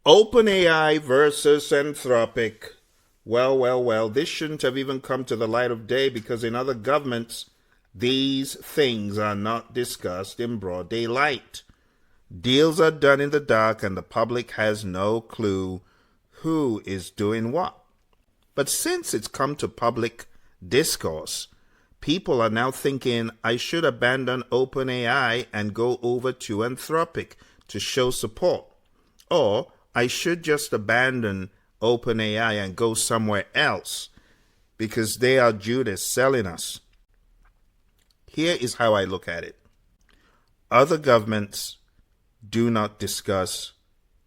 OpenAI versus Anthropic. Well, this shouldn't have even come to the light of day because in other governments, these things are not discussed in broad daylight. Deals are done in the dark and the public has no clue who is doing what. But since it's come to public discourse, people are now thinking I should abandon OpenAI and go over to Anthropic to show support. Or I should just abandon OpenAI and go somewhere else because they are Judas selling us. Here is how I look at it. Other governments do not discuss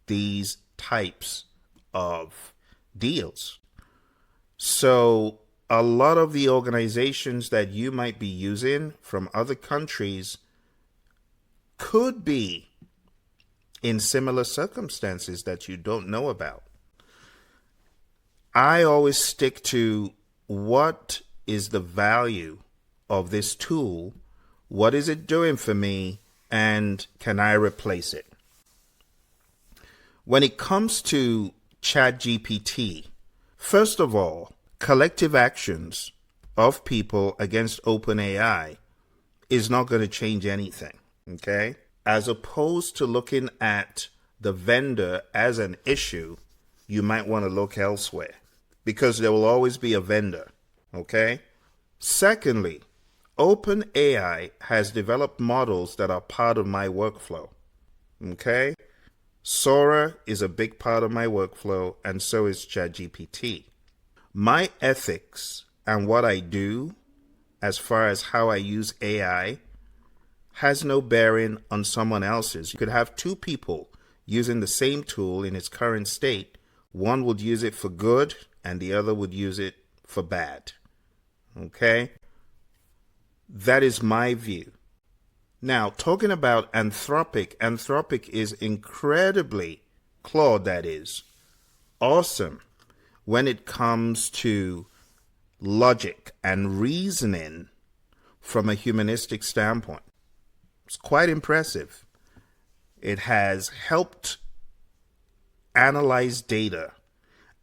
these types of deals. So a lot of the organizations that you might be using from other countries could be in similar circumstances that you don't know about. I always stick to what is the value of this tool, what is it doing for me, and can I replace it? When it comes to ChatGPT, first of all, collective actions of people against OpenAI is not going to change anything, okay? As opposed to looking at the vendor as an issue, you might want to look elsewhere because there will always be a vendor, okay? Secondly, OpenAI has developed models that are part of my workflow, okay? Sora is a big part of my workflow, and so is ChatGPT. My ethics and what I do as far as how I use AI has no bearing on someone else's. You could have two people using the same tool in its current state. One would use it for good and the other would use it for bad. Okay? That is my view. Now, talking about Anthropic is incredibly, Claude that is, awesome when it comes to logic and reasoning from a humanistic standpoint. It's quite impressive. It has helped analyze data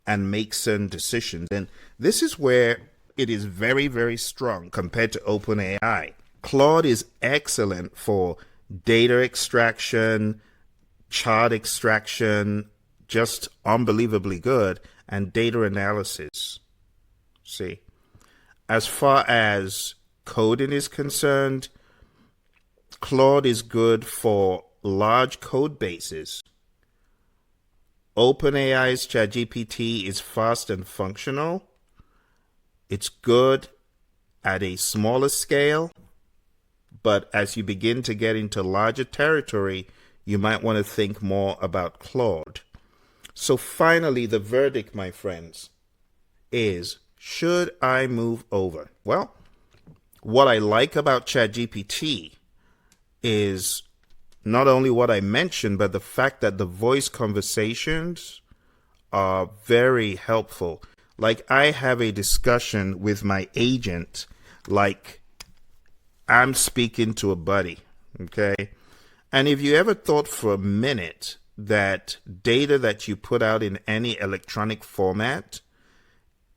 and make certain decisions. And this is where it is very, very strong compared to OpenAI. Claude is excellent for data extraction, chart extraction, just unbelievably good, and data analysis. See, as far as coding is concerned, Claude is good for large code bases. OpenAI's ChatGPT is fast and functional. It's good at a smaller scale, but as you begin to get into larger territory, you might want to think more about Claude. So finally, the verdict, my friends, is should I move over? Well, what I like about ChatGPT is not only what I mentioned, but the fact that the voice conversations are very helpful. Like I have a discussion with my agent like I'm speaking to a buddy, okay? And if you ever thought for a minute that data that you put out in any electronic format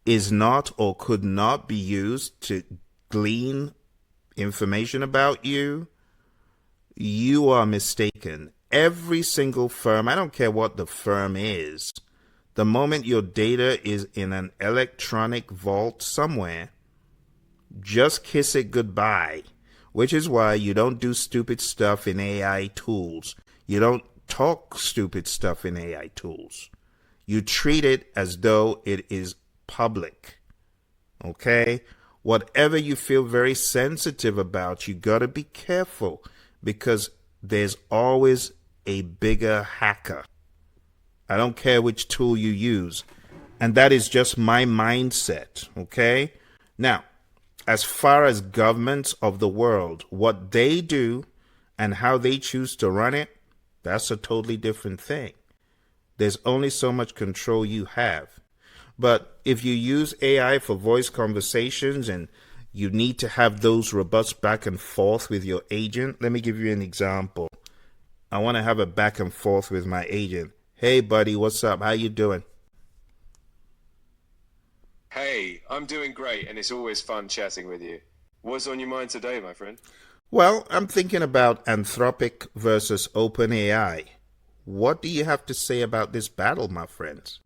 is not or could not be used to glean information about you, you are mistaken. Every single firm, I don't care what the firm is, the moment your data is in an electronic vault somewhere, just kiss it goodbye, which is why you don't do stupid stuff in AI tools. You don't talk stupid stuff in AI tools. You treat it as though it is public, okay? Whatever you feel very sensitive about, you got to be careful because there's always a bigger hacker. I don't care which tool you use. And that is just my mindset, okay? Now, as far as governments of the world, what they do and how they choose to run it, that's a totally different thing. There's only so much control you have. But if you use AI for voice conversations and you need to have those robust back and forth with your agent, let me give you an example. I want to have a back and forth with my agent. Hey, buddy, what's up? How you doing? Hey, I'm doing great, and it's always fun chatting with you. What's on your mind today, my friend? Well, I'm thinking about Anthropic versus OpenAI. What do you have to say about this battle, my friends?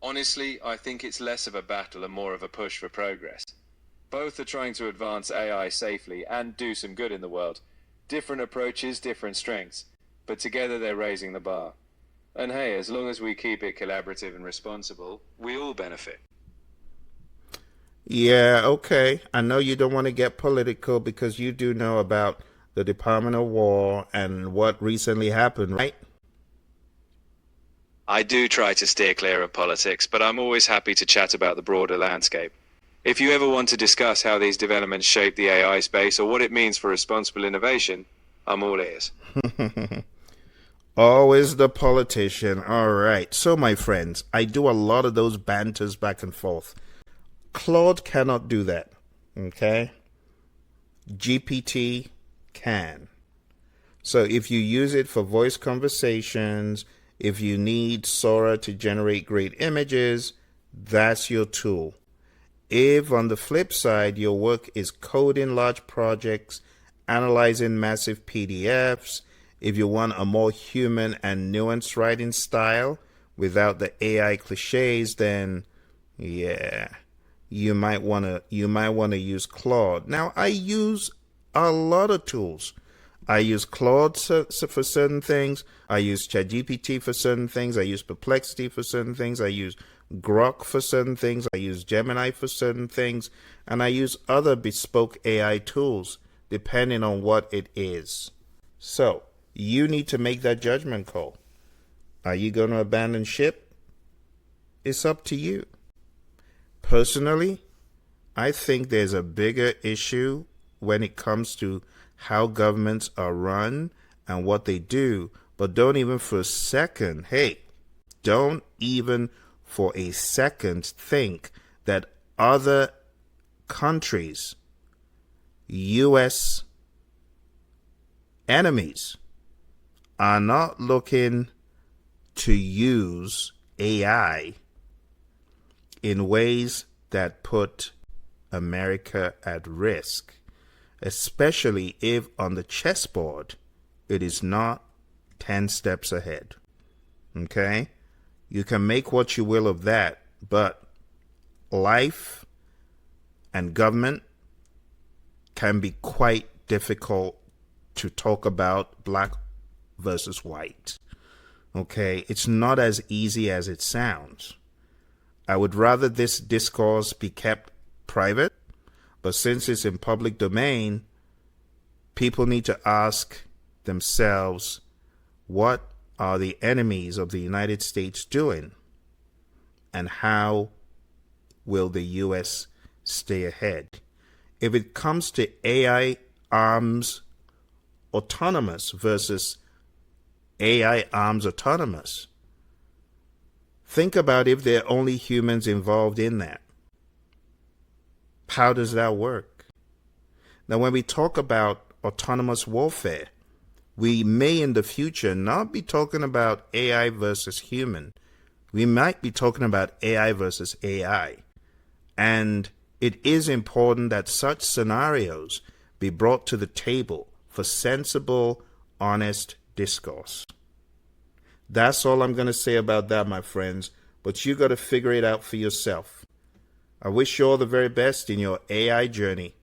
Honestly, I think it's less of a battle and more of a push for progress. Both are trying to advance AI safely and do some good in the world. Different approaches, different strengths, but together they're raising the bar. And hey, as long as we keep it collaborative and responsible, we all benefit. Yeah, okay. I know you don't want to get political because you do know about the Department of War and what recently happened, right? I do try to steer clear of politics, but I'm always happy to chat about the broader landscape. If you ever want to discuss how these developments shape the AI space or what it means for responsible innovation, I'm all ears. Always the politician. All right. So, my friends, I do a lot of those banters back and forth. Claude cannot do that. Okay? GPT can. So if you use it for voice conversations, if you need Sora to generate great images, that's your tool. If on the flip side your work is coding large projects, analyzing massive PDFs, if you want a more human and nuanced writing style without the AI cliches, then yeah, you might want to use Claude. Now I use a lot of tools. I use Claude for certain things. I use ChatGPT for certain things. I use Perplexity for certain things. I use Grok for certain things. I use Gemini for certain things. And I use other bespoke AI tools depending on what it is. So, you need to make that judgment call. Are you going to abandon ship? It's up to you. Personally, I think there's a bigger issue when it comes to how governments are run and what they do. But don't even for a second, hey, don't even for a second think that other countries, U.S. enemies, are not looking to use AI in ways that put America at risk, especially if on the chessboard it is not 10 steps ahead. Okay? You can make what you will of that, but life and government can be quite difficult to talk about black versus white. Okay? It's not as easy as it sounds. I would rather this discourse be kept private, but since it's in public domain, people need to ask themselves, what are the enemies of the United States doing? And how will the U.S. stay ahead? If it comes to AI arms autonomous versus AI arms autonomous, think about if there are only humans involved in that. How does that work? Now, when we talk about autonomous warfare, we may in the future not be talking about AI versus human. We might be talking about AI versus AI. And it is important that such scenarios be brought to the table for sensible, honest discourse. That's all I'm going to say about that, my friends. But you got to figure it out for yourself. I wish you all the very best in your AI journey.